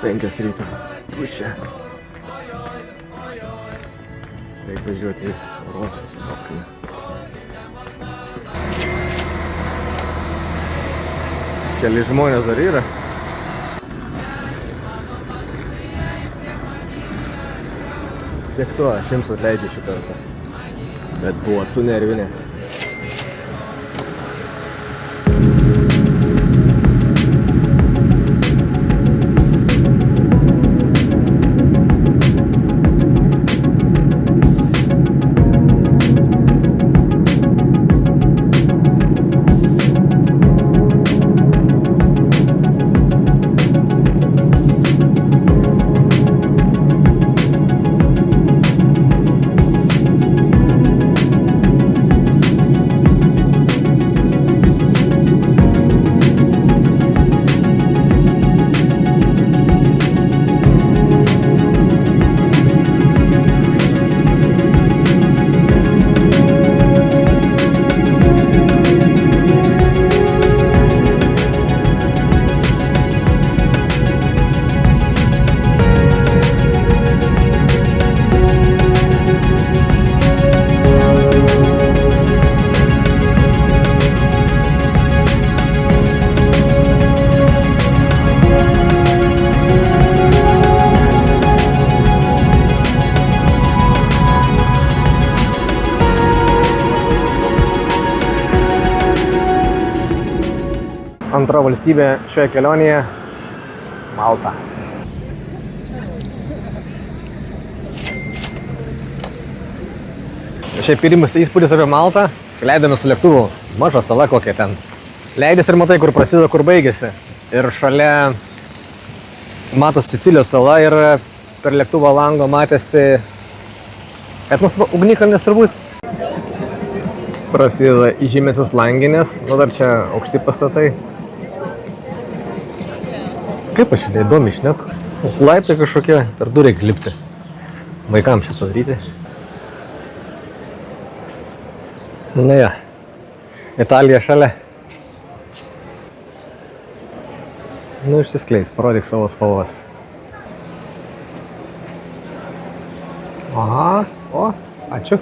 5 ryto. Tuščia. Reikia važiuoti į oro uostą su traukiniu. Keli žmonės dar yra. Tiek to, aš jums atleidžiu šį kartą. Bet buvo sunervinę. Antra valstybė šioje kelionėje – Malta. Šiaip pirmas įspūdis apie Maltą, kai leidome su lėktuvu, maža sala kokia ten. Leidės ir matai, kur prasideda, kur baigėsi. Ir šalia matos Sicilijos sala ir per lėktuvo lango matėsi ugnikalnis turbūt. Prasideda įžymėsios langinės, dar čia aukšti pastatai. Kaip aš šitą įdomi šneku? Laiptai kažkokie, per du reikia lipti. Vaikams čia padaryti. Na ja, Italija šalia. Nu išsiskleis, parodyk savo spalvas. Aha, o, ačiū.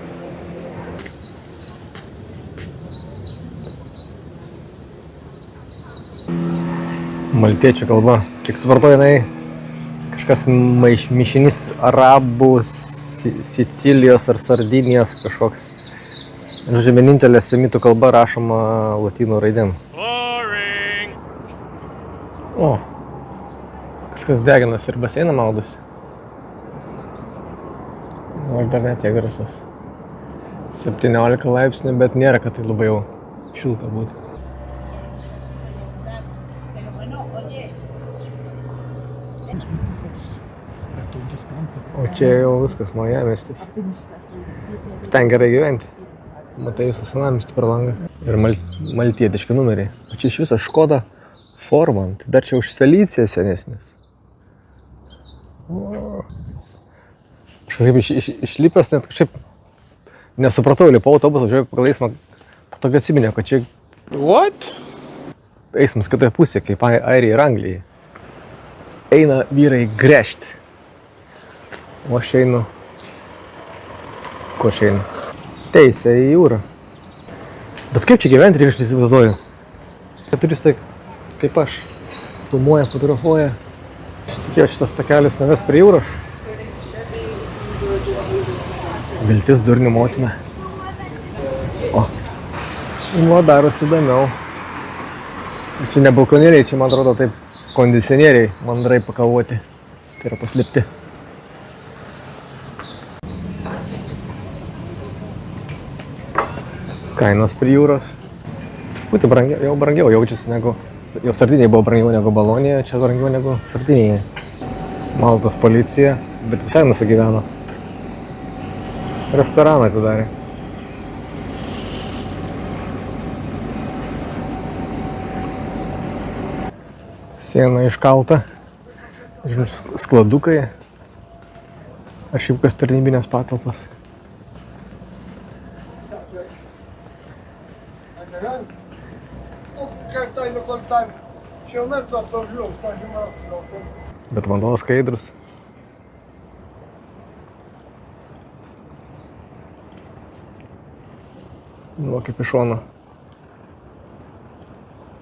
Maltiečių kalba. Kiek supratau, jinai kažkas mišinys arabų, Sicilijos ar Sardinijos kažkoks. Žodžiu, vienintelė semitų kalba rašoma lotynų raidėm. O, kažkas deginas ir baseiną maudosi. Aš dar net tiek garsus. 17 laipsnių, bet nėra, kad tai labai jau šilta būtų. O čia jau viskas, naujamiestis. Ten gerai gyventi. Matai visą senamiestį per langą. Ir maltietiški numeriai. O čia iš viso Škoda Formant. Dar čia už Feliciją senesnis. Kažkaip išlipęs net kažkaip nesupratau, lipau autobusą, žiūrėjau pagal eismą. Po tokio atsiminėjau, kad čia... What? Eismas kitoje pusėje, kaip Airijai ir Anglijai. Eina vyrai gręžti. O aš einu... Ko aš einu? Teisė į jūrą. Bet kaip čia gyventi, reikia aš įsivaizduoju? Turistai kaip aš. Filmuoja, fotografuoja. Aš tikėjau šitas takelis nuves prie jūros. Viltis durnių motina. O. Nu, darosi įdomiau. Čia ne balkonėliai, čia man atrodo taip kondicionieriai mandrai pakavoti. Tai yra paslėpti. Kainos prie jūros. Būtų jau brangiau jaučiasi negu... Jau Sardinijai buvo brangiau negu Bolonijoje, čia brangiau negu Sardinijai. Maltos policija, bet visai nusigyveno. Restoraną atidarė. Siena iškalta. Skladukai. Ar šiaip kas tarnybinės patalpas. Bet vanduo skaidrus. Nu, kaip iš šono.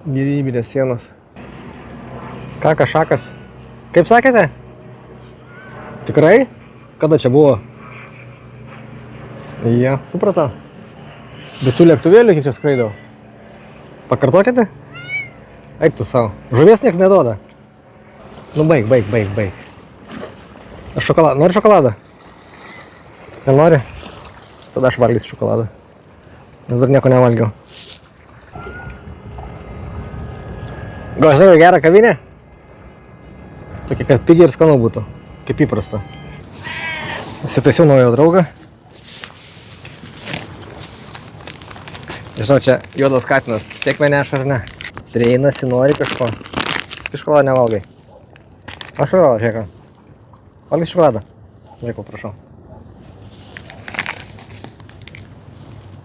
Gyvybinės sienos. Ką, kažakas? Kaip sakėte? Tikrai? Kada čia buvo? Ja, supratau. Bet tų lėktuvėlių kaip čia skraidau. Pakartokite? Eik tu savo. Žuvies nieks neduoda. Nu baig. Aš šokoladą. Nori šokoladą? Nenori? Tada aš valgysiu šokoladą. Nes dar nieko nevalgiau. Gal žinai, gerą kavinę? Tokia, kad pigiai ir skanu būtų. Kaip įprasta. Pasitaisiau naują draugą. Žinau, čia juodas katinas. Sėkmę neša ar ne? Treinasi, nori kažko. Šokoladą nevalgai. Aš šokoladą, žiūrėk. Valgai šokoladą. Žiūrėk, prašau.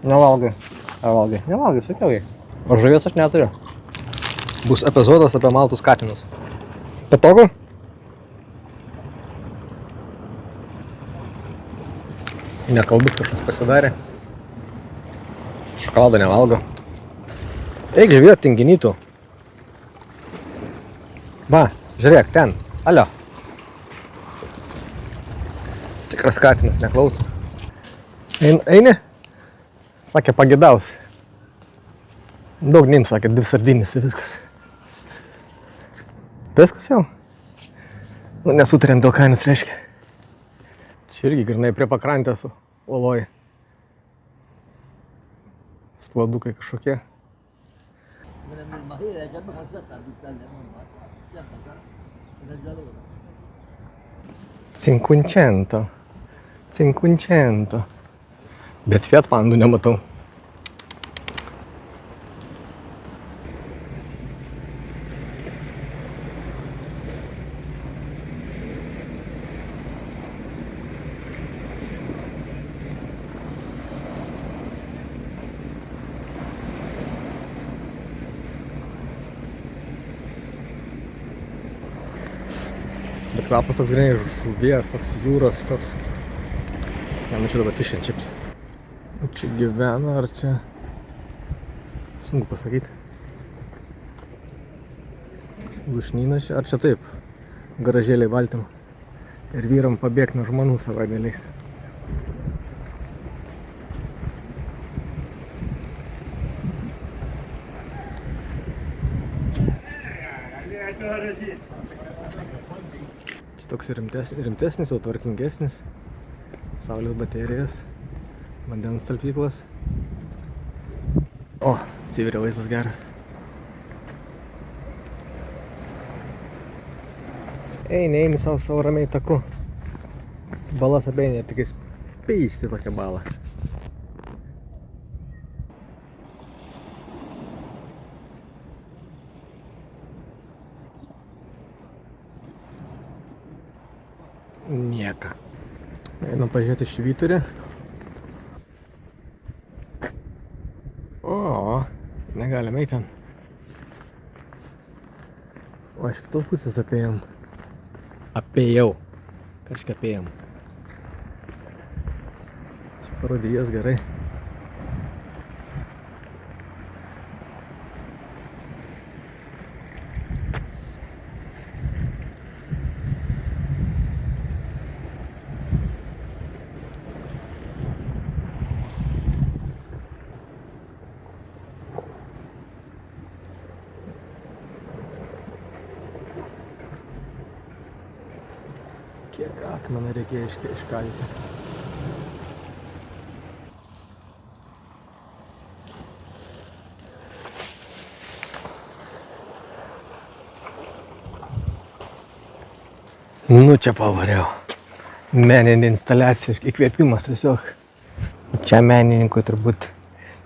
Nevalgai. Ar valgai? Nevalgai, sakiau jai. O žuvies aš neturiu. Bus epizodas apie maltus katinus. Patogu? Nekalbus kažkas pasidarė. Šokoladą nevalgo. Eik žiūrėk, tinginytų. Va, žiūrėk, ten. Alio. Tikras katinas, neklauso. Eini? Sakė, pagėdaus. Daug neim, sakė, 2 sardinės ir viskas. Viskas jau? Nu, nesutarėm dėl kainos, reiškia. Čia irgi grinai prie pakrantės uoloj. Skladukai kažkokie. 500. Bet Fiat Pandų nematau. Bet kvapas toks grinai žuvies, toks jūros, toks. Čia dabar fish and chips. Čia gyvena, ar čia... Sunku pasakyti. Lušnynas čia, ar čia taip? Garažėliai valtim. Ir vyram pabėgti nuo žmonų savaitgaliais. Čia toks rimtesnis, jau tvarkingesnis. Saulės baterijas, vandens talpyklas. O, atsiveria vaizdas geras. Eini savo ramiai taku. Balas abeini ir tik speisti tokią balą. Nieka. Einam pažiūrėti švyturį. O, negalim eiti ten. O, iš kitos pusės apėjom. Apėjau. Kažką apėjom. Čia parodijas gerai. Kiek akmenų reikėjo iškalti. Nu čia pavariau. Meninė instaliacija, įkvėpimas tiesiog. Čia menininkui turbūt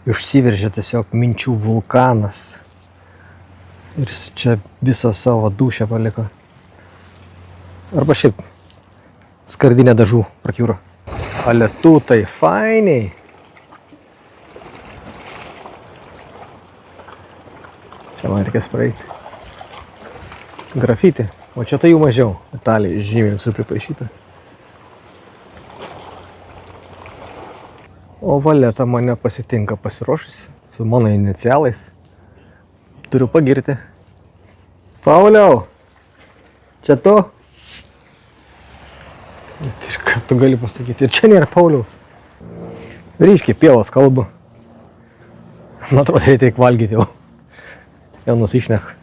išsiveržė tiesiog minčių vulkanas. Ir čia visą savo dūšią paliko. Arba šiaip skardinę dažų prakiūro. Ale tu tai fainiai. Čia man reikės praeiti. Grafiti. O čia tai jų mažiau. Italija žymiai visur pripaišyta. O Valeta mane pasitinka pasiruošusi su mano inicialais. Turiu pagirti. Pauliau, čia tu? Ir ką tu gali pasakyti? Ir čia nėra Pauliaus. Ryškiai pievos kalbu. Man atrodo, reikia valgyti jau. Jau nusišneka.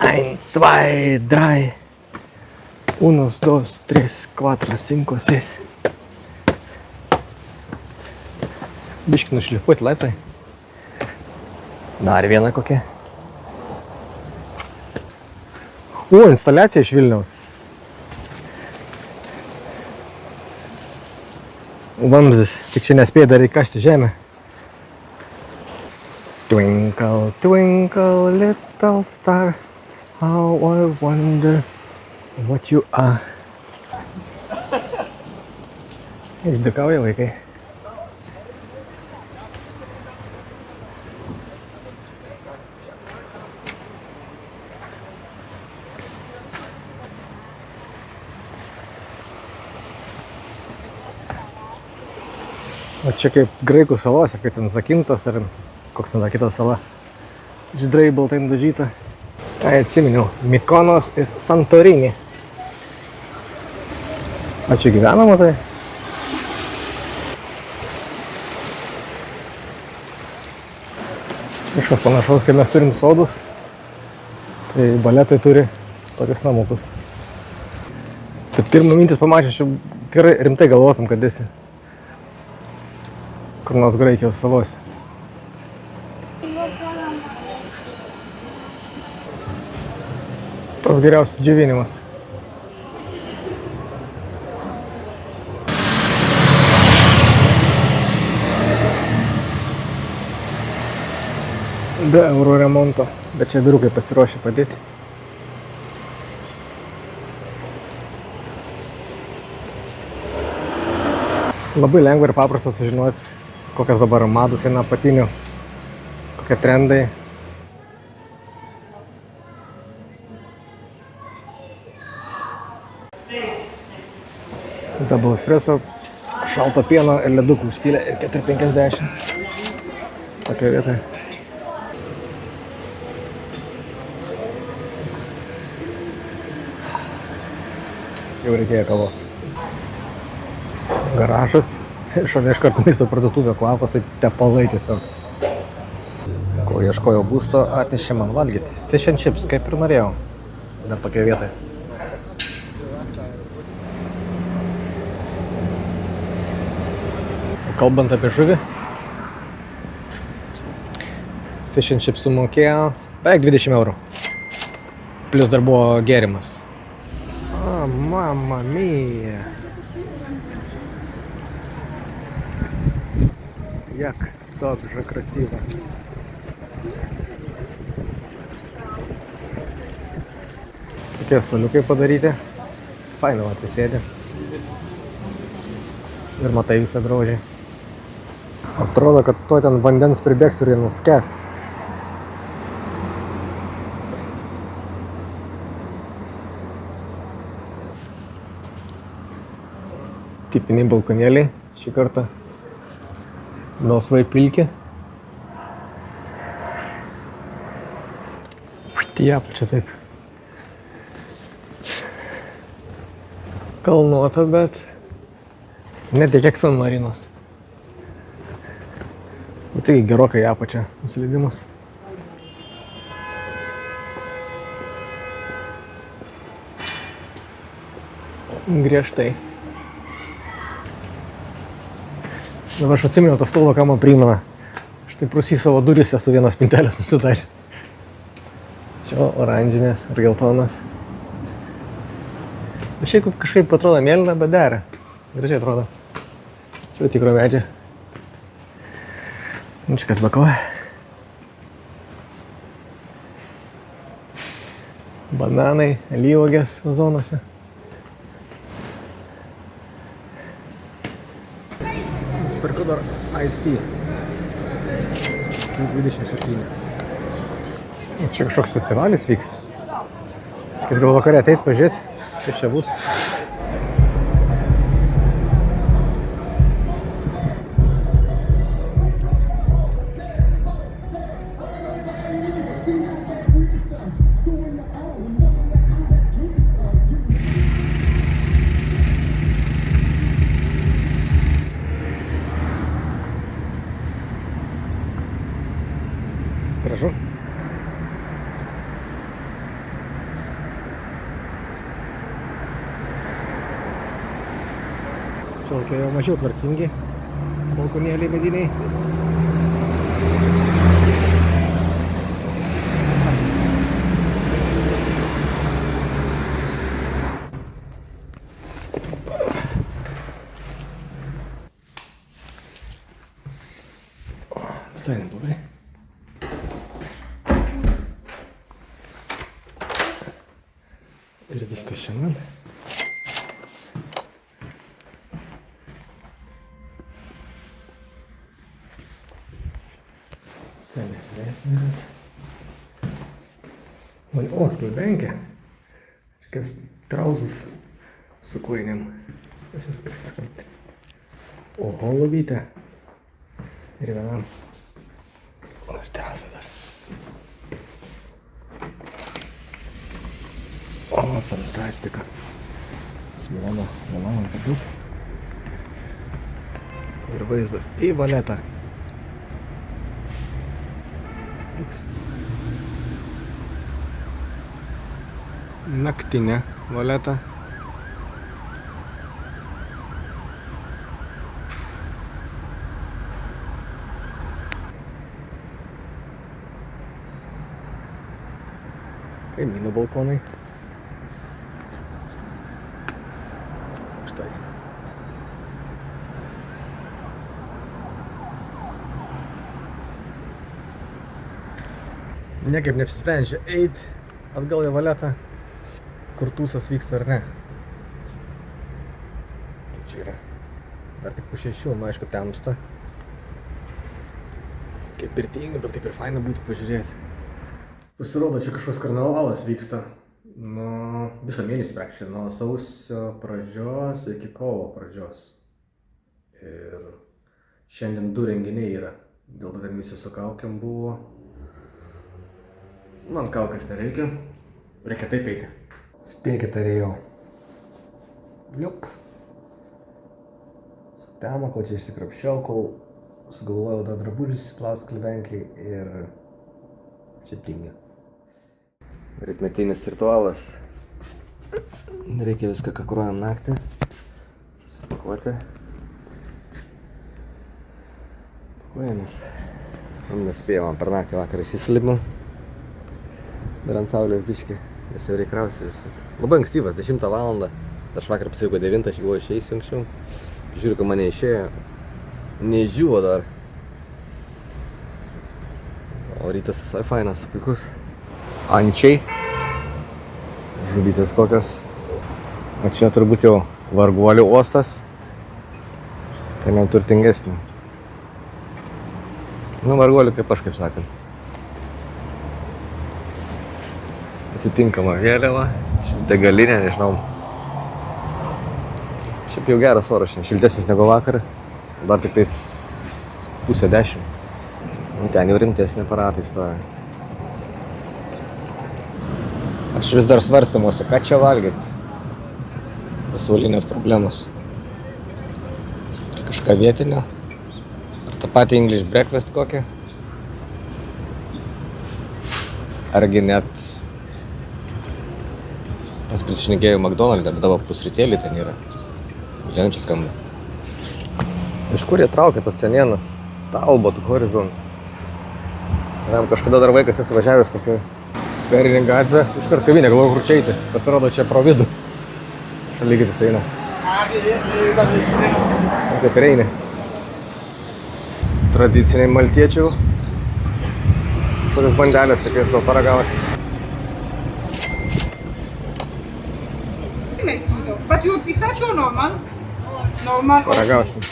1, 2, 3. 1, 2, 3, 4, 5, 6. Biškį nušlifuoti laiptai. Dar viena kokia. Instaliacija iš Vilniaus. Vamzdis, tik čia nespėja dar įkasti žemę. Twinkle, twinkle, little star, how I wonder what you are. Išdykauja vaikai. O čia kaip graikų salose, kaip ten Zakintas ar koks ten kita sala. Žydrai baltai nudažyta. Ai, atsiminiau, Mykonos ir Santorini. O čia gyvenama tai? Kažkas panašaus, kai mes turim sodus, tai baletai turi tokius namukus. Bet pirmą mintis pamačius, tikrai rimtai galvotum, kad esi kur nors Graikijos salose. Pats geriausias džiovinimas. Be eurų remonto, bet čia vyrukai pasiruošę padėti. Labai lengva ir paprasta sužinoti, kokias dabar mados eina apatinių, kokie trendai. Double espresso, šalto pieno ir ledukų užpylė ir 4,50. Tokia vieta. Jau reikėjo kavos. Garažas ir šalia iškart maisto parduotuvė kvapas, tai tepalai tiesiog. Kol ieškojau būsto, atnešė man valgyti. Fish and chips, kaip ir norėjau. Dar tokia vieta. Kalbant apie žuvį, fish and chips sumokėjo beveik 20 eurų. Plius dar buvo gėrimas. O, mamma mia. Jak dobrze, krasiva. Tokie soliukai padaryti. Fainai atsisėdi. Ir matai visą grožį. Atrodo, kad tuo ten vandens pribėgs ir jie nuskęs. Tipiniai balkonėliai šį kartą. Melsvai pilki. Į apačią taip. Kalnuota, bet ne tiek kiek San Marinos. Tai gerokai į apačią nusileidimas. Griežtai. Dabar aš atsiminiau tą spalvą, ką man primena. Aš taip Rusy savo duris esu vienas spintelės nusidažęs. Čia oranžinės ar geltonas. Bet šiaip kažkaip atrodo mėlyna, bet dera. Gražiai atrodo. Čia tikro medžio. Čia kas bakoja. Bananai, alyvuogės zonose. Nusipirku dar Iced Tea. 27. Čia kažkoks festivalis vyks. Tikis gal vakarė ateit pažiūrėti, čia bus. Gražu. Čia tokie jau mažiau tvarkingi balkonėliai mediniai. Visai neblogai. Ir viskas šiandien. Ten nesmeris. O, skulbenkė. Reikės trauzus su kojinėm. Oho, lobytė. Ir vienam. O, ir trauza dar. O, fantastika. Smilano padu. Ir vaizdas į valetą. Naktinė valeta. Kaimynų balkonai. Štai. Niekaip neapsisprendžia eit atgal į valetą, kur tūsas vyksta ar ne. Kaip čia yra? Dar tik po 6, nu aišku temsta. Kaip ir tingi, bet kaip ir faina būtų pažiūrėti. Pasirodo, čia kažkoks karnavalas vyksta. Nuo visą mėnesį praktiškai, nuo sausio pradžios iki kovo pradžios. Ir šiandien 2 renginiai yra. Dėl to ten visi su kaukėm buvo. Man kaukės nereikia. Reikia taip eiti. Spėkit, ar ėjau. Jup. Sutemo, kol čia išsikrapščiau, kol sugalvojau dar drabužius įsiplaust klibenkiai ir šiaip tingiu. Rytmetinis ritualas. Reikia viską kakuruojam naktį. Susipakuoti. Pakuojamės. Nespėjom per naktį vakar įsisklibom. Dar ant saulės biškį, nes jau reikia kraustytis. Labai ankstyvas, 10 valandą. Aš vakar pasijau, kad 9, aš galvoju išeisiu anksčiau. Žiūriu, kad mane išėjo. Nežiūvo dar. O rytas visai fainas, puikus. Ančiai. Žuvytės kokios. O čia turbūt jau varguolių uostas. Ten jau turtingesnė. Nu, varguolių kaip aš, kaip sakant. Atitinkama vėliava, degalinė, nežinau. Šiaip jau geras oras šiandien, šiltesnis negu vakar, dar tik tais 9:30. Ten jau rimtesni aparatai stoja. Aš vis dar svarstymuosi, ką čia valgyti. Pasaulinės problemos. Kažką vietinio, ar tą patį English breakfast kokią. Argi net Aš prisišnekėjau McDonald'e, bet dabar pusrytėlį ten yra. Lenčiai skamba. Iš kur jie traukia tas senienas? Talbot Horizon. Kažkada dar vaikas esu važiavęs tokiu Perinį gatvę. Iškart kavinę, galvoju, kur čia eiti. Pasirodo čia pro vidų. Šalygitis eina. Kaip ir eini. Tradiciniai maltiečių. Tokios bandelės, reikės gal paragauti. But you want pistachio or normal? Normal. Paragausim.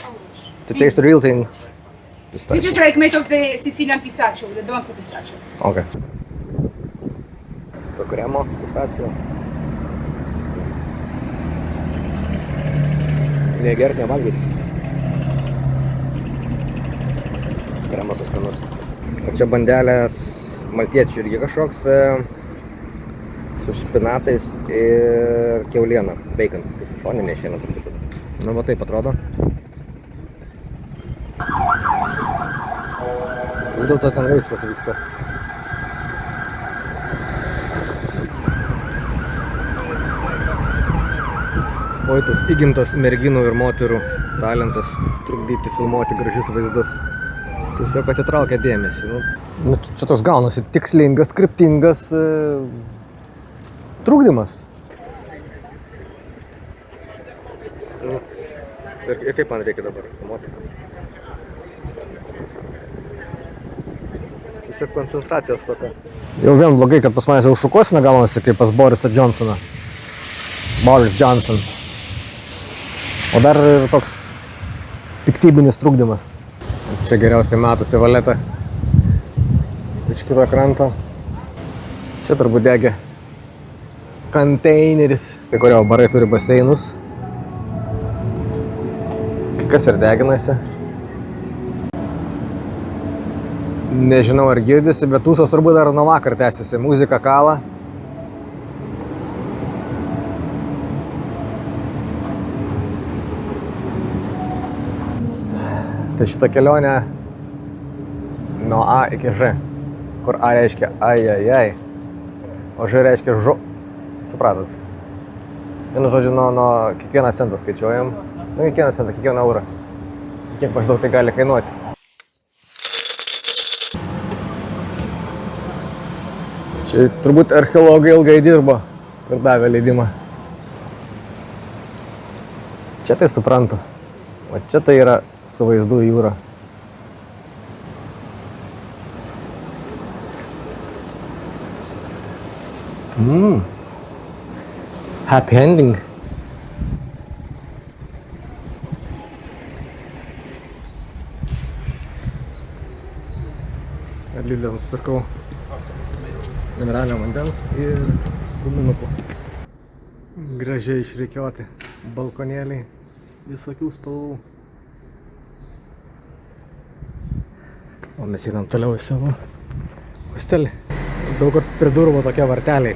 To taste the real thing. This is like made of the Sicilian pistachio, the donkey pistachio. Okay. kremo, pistacijų. Negert, nevalgyti. Kremas suskanus. O čia bandelės maltiečių irgi kažkoks su špinatais ir kiauliena, bacon. Tai šoninė šiandien atsakyti. Nu, va taip atrodo. Vis dėlto ten gaisras vyksta. Oi, tas įgimtas merginų ir moterų talentas trukdyti filmuoti gražius vaizdus. Tiesiog atitraukia dėmesį. Nu, čia toks gaunasi tikslingas, kryptingas trukdymas. Nu, ir kaip man reikia dabar filmuoti? Tiesiog koncentracijos tokia. Jau vien blogai, kad pas manęs jau šukosina gaunasi kaip pas Borisą Johnsoną. Boris Johnson. O dar toks piktybinis trukdymas. Čia geriausiai matosi valeta iš kito kranto. Čia turbūt degė konteineris. Kai kurio barai turi baseinus. Kai kas ir deginasi. Nežinau ar girdisi, bet tūsos turbūt dar nuo vakar tęsiasi. Muzika kala. Tai šitą kelionę nuo A iki Ž, kur A reiškia ai, o Ž reiškia žu. Supratot? Vienu žodžiu, nuo kiekvieną centą skaičiuojam. Nu, kiekvieną centą, kiekvieną eurą. Kiek maždaug tai gali kainuoti. Čia turbūt archeologai ilgai dirbo, kur davė leidimą. Čia tai suprantu. O čia tai yra su vaizdu į jūrą. Happy ending. Lidl'e nusipirkau mineralinio vandens ir guminukų. Gražiai išrikiuoti balkonėliai visokių spalvų. O mes einam toliau į savo hostelį. Daug kur prie durų tokie varteliai.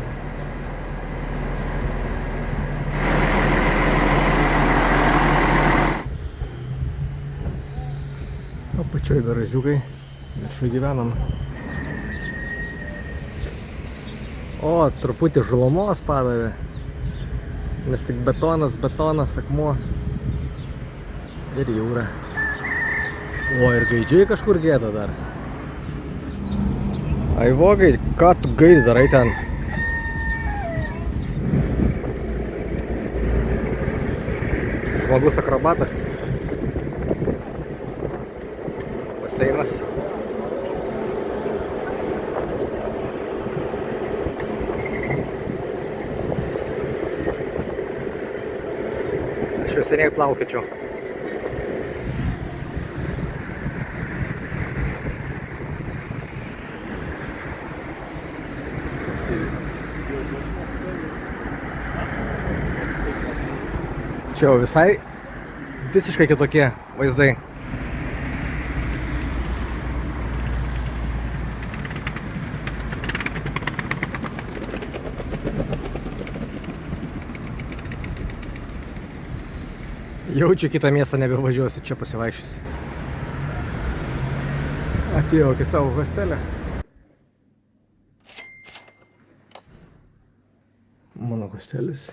Apačioj garažiukai. Mes čia gyvenam. O, truputį žalumos padavė. Nes tik betonas, akmuo. Ir jūra. O, ir gaidžiai kažkur gėda dar. Ai, vogai, ką tu gaidį darai ten? Žmogus akrobatas. Baseinas. Aš jau seniai plaukėčiau. Čia jau visai visiškai kitokie vaizdai. Jaučiu, kitą miestą nebevažiuosiu, čia pasivaikščiosiu. Atėjau iki savo hostelę. Mano hostelis.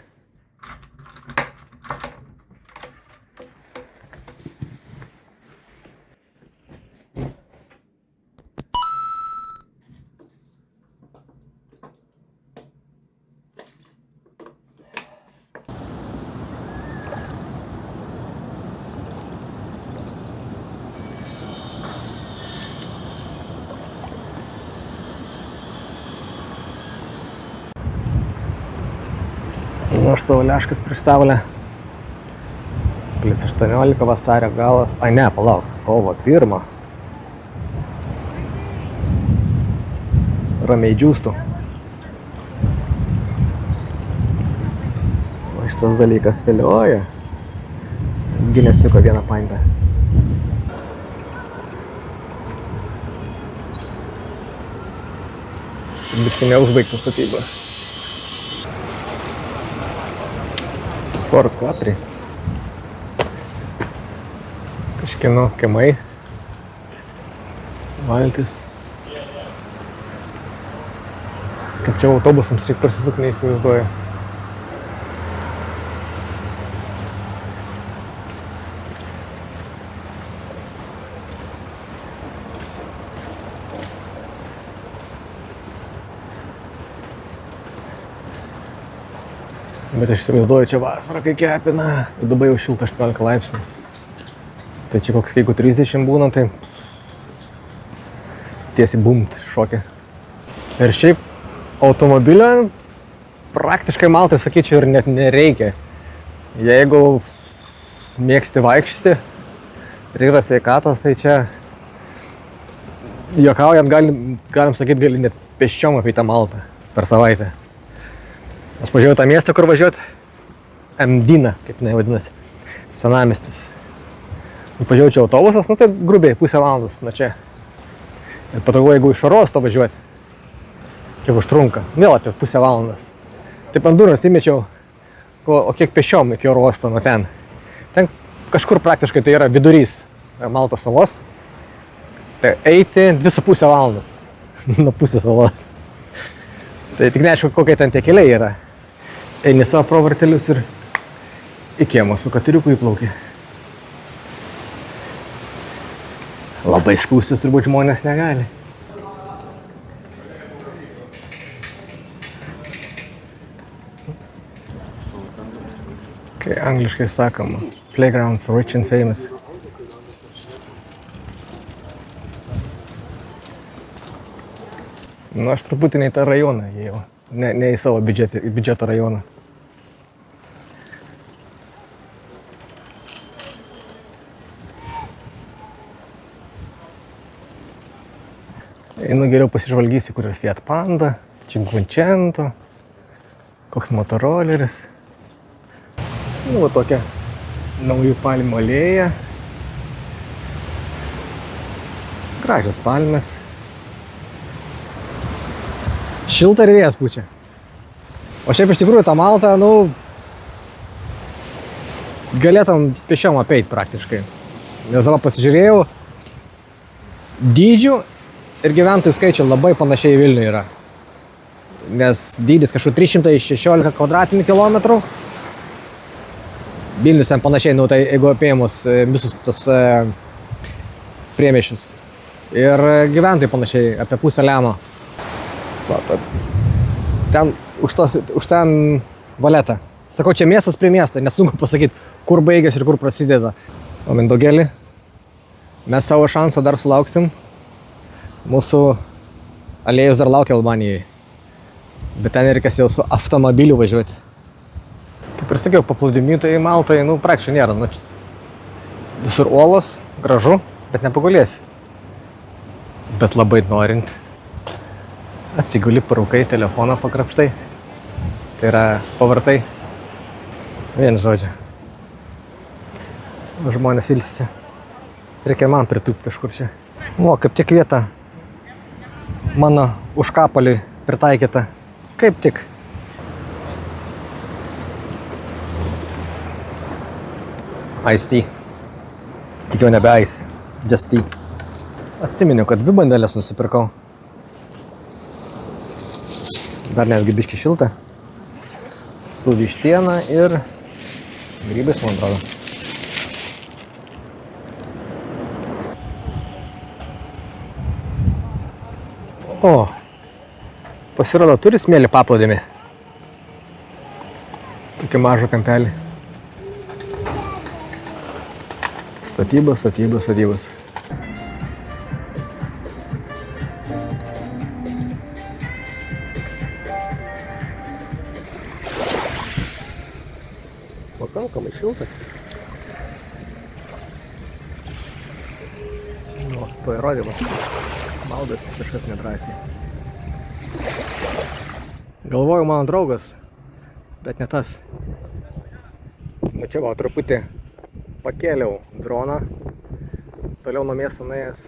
Aš savo leškas prieš saulę. Plius 18 vasario galas. Ai ne, palauk. Kovo 1. Ramiai džiūstų. Šitas dalykas vilioja. Ginesiuko vieną paintą. Biškai neužbaigta statyba. Ford Capri. Kažkieno kiemai. Valtis. Kaip čia autobusams reikia persisukti, neįsivaizduoju. Bet aš įsivaizduoju, čia vasarą kai kepina. Dabar jau šilta 18 laipsnių. Tai čia koks, jeigu 30 būna, tai tiesiai bumt šokia. Ir šiaip automobilio praktiškai Maltai, sakyčiau, ir net nereikia. Jeigu mėgsti vaikščioti ir yra sveikatos, tai čia juokaujant galim sakyti, gali net pėsčiom apie tą Maltą per savaitę. Aš važiuoju tą miestą, kur važiuoti Mdyna, kaip jinai vadinasi, senamiestis. Važiuoju čia autobusas, nu tai grubiai pusę valandos nuo čia. Ir patogu, jeigu iš oro uosto važiuoti, kiek užtrunka, vėl apie pusę valandos. Taip ant durnos įmečiau, o kiek pėsčiom iki oro uosto nuo ten. Ten kažkur praktiškai tai yra vidurys Maltos salos. Tai eiti 2,5 valandos nuo pusės salos. Tai tik neaišku, kokie ten tie keliai yra. Eini savo pro vartelius ir į kiemą su katiriuku įplauki. Labai skųstis turbūt žmonės negali. Kai angliškai sakoma, playground for rich and famous. Nu, aš truputį ne į tą rajoną ėjau, ne į savo biudžeto rajoną. Einu geriau pasižvalgysiu, kur yra Fiat Panda, Cinquecento, koks motorolleris. Nu, va tokia naujų palmių alėja. Gražios palmės. Šilta ir vėjas pučia. O šiaip iš tikrųjų tą Maltą, nu, galėtum pėsčiom apeit praktiškai. Nes dabar pasižiūrėjau, dydžių ir gyventojų skaičių labai panašiai į Vilnių yra. Nes dydis kažkur 316 kvadratinių kilometrų. Vilnius ten panašiai, nu tai jeigu apėmus visus tos priemiesčius. Ir gyventojai panašiai apie pusę lemo. Ten už ten valetą. Sakau, čia miestas prie miesto, nesunku pasakyti, kur baigėsi ir kur prasideda. O Mindaugėlį, mes savo šanso dar sulauksim. Mūsų aliejus dar laukia Albanijai. Bet ten reikės jau su automobiliu važiuoti. Kaip ir sakiau, paplūdimy tai Maltai, nu, praktiškai nėra. Nu, visur uolos, gražu, bet nepagulėsi. Bet labai norint, atsiguli, parūkai, telefoną pakrapštai. Tai yra pavartai. Vien žodžiu. Žmonės ilsisi. Reikia man pritūpti kažkur čia. O, kaip tik vieta mano užkapaliui pritaikyta. Kaip tik. Iced tea. Tik jau nebe ice. Just tea. Atsiminiau, kad 2 bandelės nusipirkau. Dar netgi biški šilta. Su vištiena ir grybais, man atrodo. O, pasirodo, turi smėlį paplūdimį. Tokį mažą kampelį. Statybos, statybos, statybos. Pakankamai šiltas. Nu, to įrodymas. Maldas kažkas nedrąsiai. Galvoju, mano draugas, bet ne tas. Nu čia va, truputį pakėliau droną. Toliau nuo miesto nuėjęs.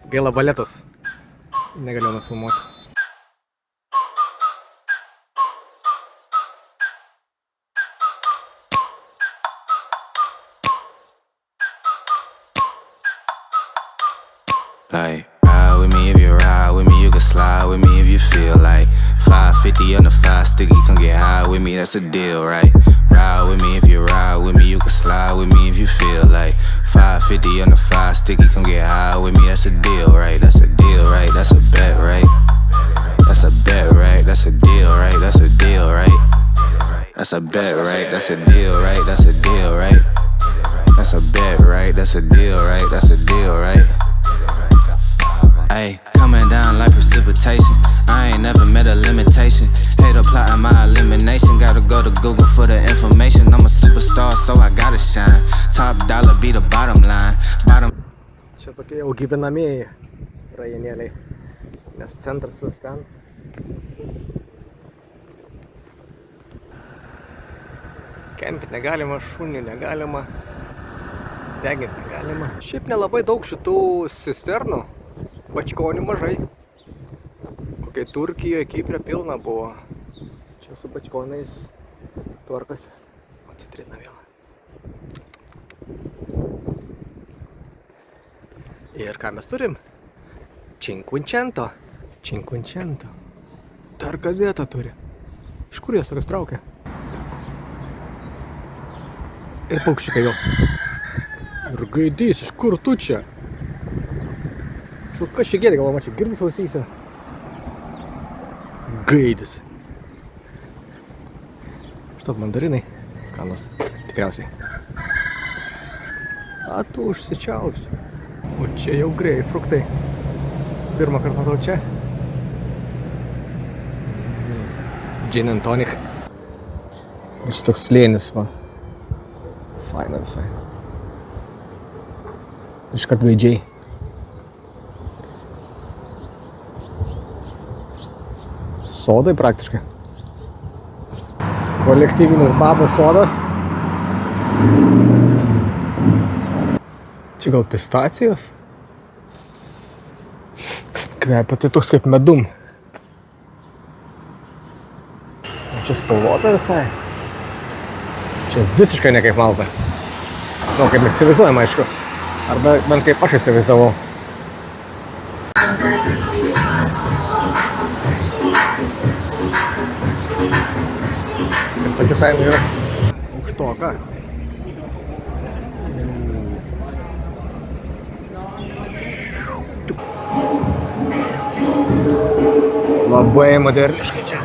Gaila valetas. Negaliu nufilmuoti. Like, ride with me if you ride with me, you can slide with me if you feel like 550 on the 5 sticky, come get high with me, that's a deal, right? Ride with me if you ride with me, you can slide with me if you feel like 550 on the 5 sticky, come get high with me, that's a deal, right? That's a deal, right? That's a bet, right? That's a bet, right? That's a deal, right? That's a deal, right? That's a bet, right? That's a deal, right? That's a deal, right? That's a bet, right? That's a deal, right? That's a deal, right? Ayy, coming down like precipitation. I ain't never met a limitation. Hate applying my elimination. Gotta go to Google for the information. I'm a superstar, so I gotta shine. Top dollar be the bottom line. Čia tokie jau gyvenamieji rajonėliai. Nes centras ten. Kempit negalima, šunį negalima. Deginti negalima. Šiaip nelabai daug šitų cisternų. Bačkonių mažai. Kokiai Turkijoje, Kiprė pilna buvo. Čia su bačkonais tvarkosi. O citrina vėl. Ir ką mes turim? Cinquecento. Dar ką vietą turi. Iš kur jas tokias traukia? Ir paukščiukai jau. Ir gaidys, iš kur tu čia? Kas čia gėdė, galvama, čia girdis ausyse. Gaidis. Štat mandarinai. Skanus. Tikriausiai. A tu užsičiausiu. O čia jau grei fruktai. Pirmą kartą matau čia. Gin and tonic. Šis toks slėnis, va. Faina visai. Iškart gaidžiai. Sodai praktiškai. Kolektyvinis babų sodas. Čia gal pistacijos? Kvepia tai toks kaip medum. O čia spalvota visai. Čia visiškai ne kaip Malta. Nu, kaip mes įsivaizduojam, aišku. Arba bent kaip aš įsivaizdavau. Ir tokia kaina yra aukštoka. Labai moderniškai čia.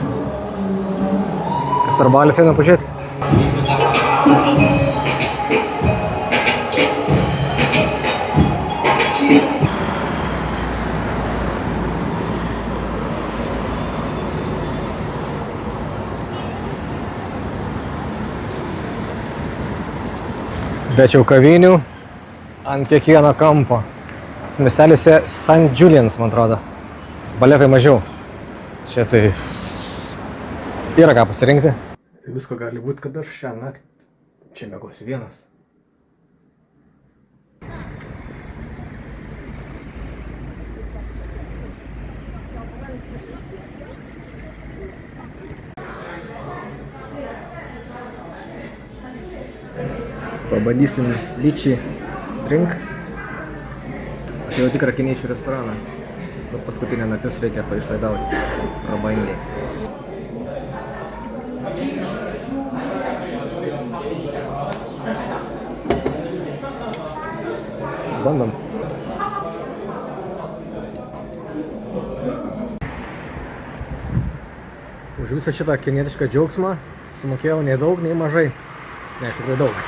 Kas per balius eina pažiūrėti? Bet jau kavinių ant kiekvieno kampo. Miesteliuose St. Julian's, man atrodo. Baletai mažiau. Čia tai yra ką pasirinkti. Visko gali būti, kad aš šią naktį čia miegosiu vienas. Pabandysim lyčį drink. Tai jau tikrą kiniečių restoraną. Bet paskutinę naktis reikia paišlaidauti prabangiai. Bandom. Už visą šitą kinietišką džiaugsmą sumokėjau nei daug, nei mažai. Ne, tikrai daug.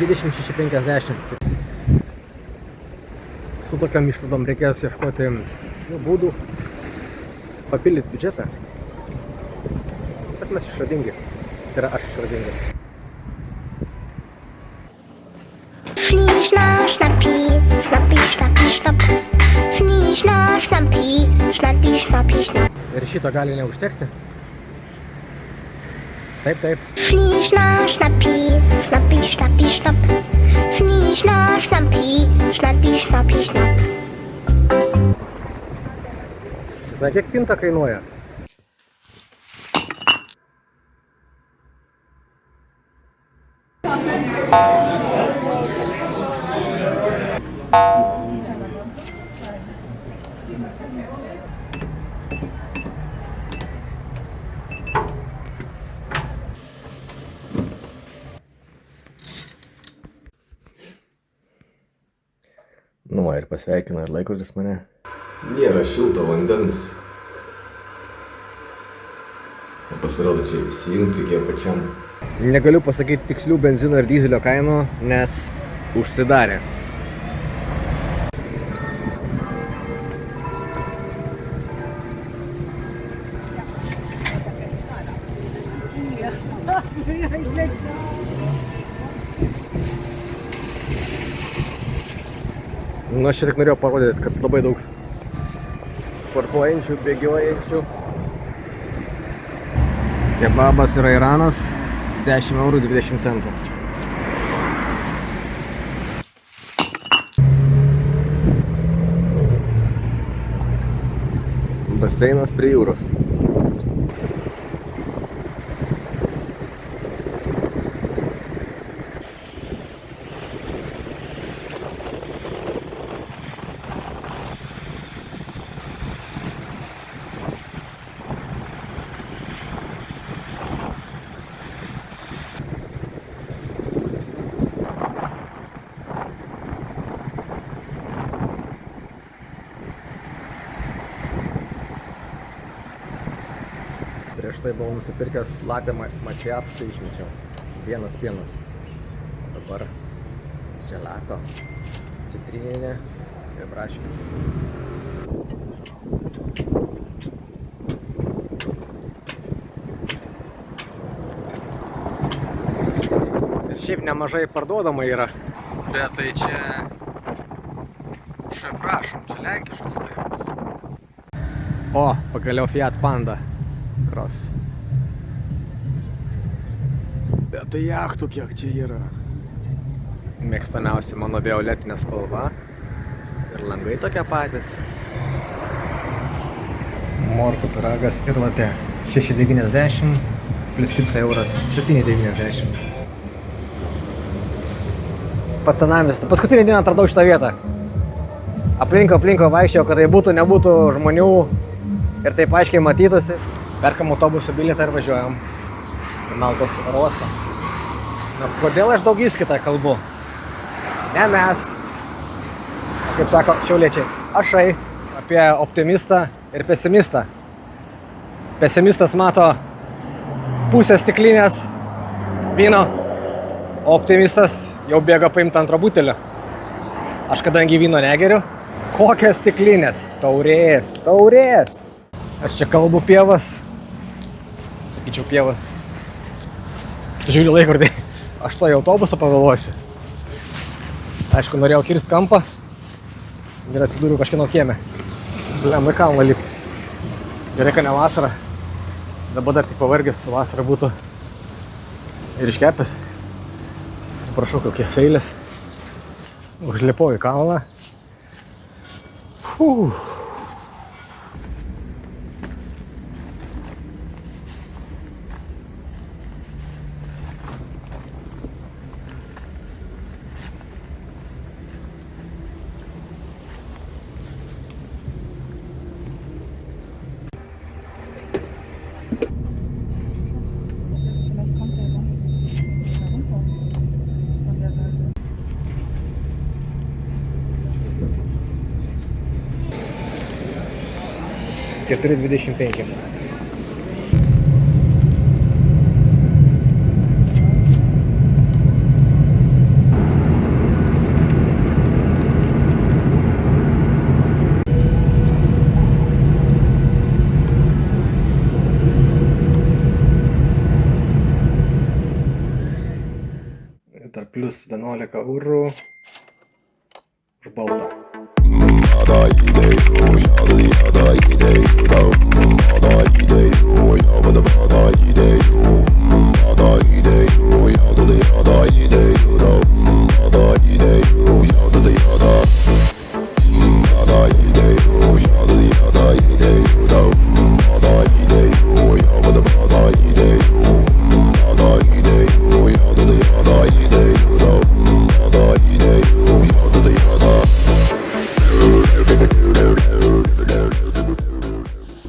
26,50. Su tokiam išlaidom reikės ieškoti būdų papildyti biudžetą. Bet mes išradingi. Tai yra aš išradingas. Schnie, schna, schnappi, schnappi, schnappi, schnapp. Schnie, schna, schnappi, schnappi, schnappi, schnapp. Ir šito gali neužtekti. Taip, taip. Schnie, schna, schnappi, schnappi, schnappi, schnapp. Schnie, schna, schnappi, schnappi, schnappi, schnapp. Na, kiek pinta kainuoja? Nu, ir pasveikina ir laikrodis mane. Nėra šilto vandens. O pasirodo, čia įsijungti iki pačiam. Negaliu pasakyti tikslių benzino ir dyzelio kainų, nes užsidarė. Nu, aš tik norėjau parodyti, kad labai daug sportuojančių, bėgiojančių. Kebabas yra Iranas, 10,20 €. Baseinas prie jūros. Prieš tai buvau nusipirkęs latte macchiato, tai išmečiau. Vienas pienas. Dabar gelato, citrininė ir braškė. Ir šiaip nemažai parduodama yra. Bet tai čia... prašom, čia lenkiškas laivas. O, pagaliau Fiat Panda Cross. Bet tai jachtų kiek čia yra. Mėgstamiausia mano violetinė spalva. Ir langai tokie patys. Morkų pyragas ir latte. 6,90 plus tips euras 7,90. Pats senamiestis. Paskutinį dieną atradau šitą vietą. Aplinko vaikščiau, kad tai būtų, nebūtų žmonių ir taip aiškiai matytųsi. Perkam autobusų bilietą ir važiuojam į Maltos oro uostą. Na, kodėl aš daug įskaitą kalbu? Ne mes, kaip sako šiauliečiai, ašai apie optimistą ir pesimistą. Pesimistas mato pusę stiklinės vyno, o optimistas jau bėga paimti antro butelio. Aš kadangi vyno negeriu, kokias stiklinės? Taurės. Aš čia kalbu pievas. Sakyčiau pievas. Tu žiūri laikrodį. Aš to į autobusą pavėluosiu. Aišku, norėjau kirsti kampą ir atsidūriau kažkieno kieme. Lemai kalną lipti. Gerai, kad ne vasara. Dabar dar tik pavargęs, vasara būtų ir iškepęs. Prašau, kokies eilės. Užlipau į kalną. $4,25. Dar plus 11 eurų už baltą.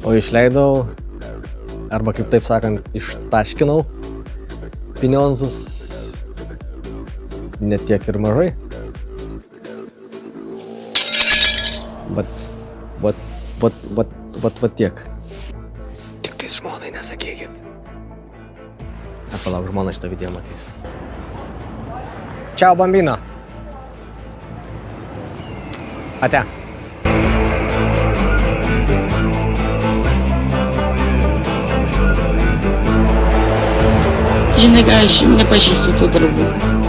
O išleidau, arba kaip taip sakant, ištaškinau pinionzus net tiek ir mažai. Vat tiek. Tik tais žmonai nesakykit. Palauk, žmona šitą video matys. Ciao, bambino. Ate. Žinai ką, aš nepažįstu tų darbų.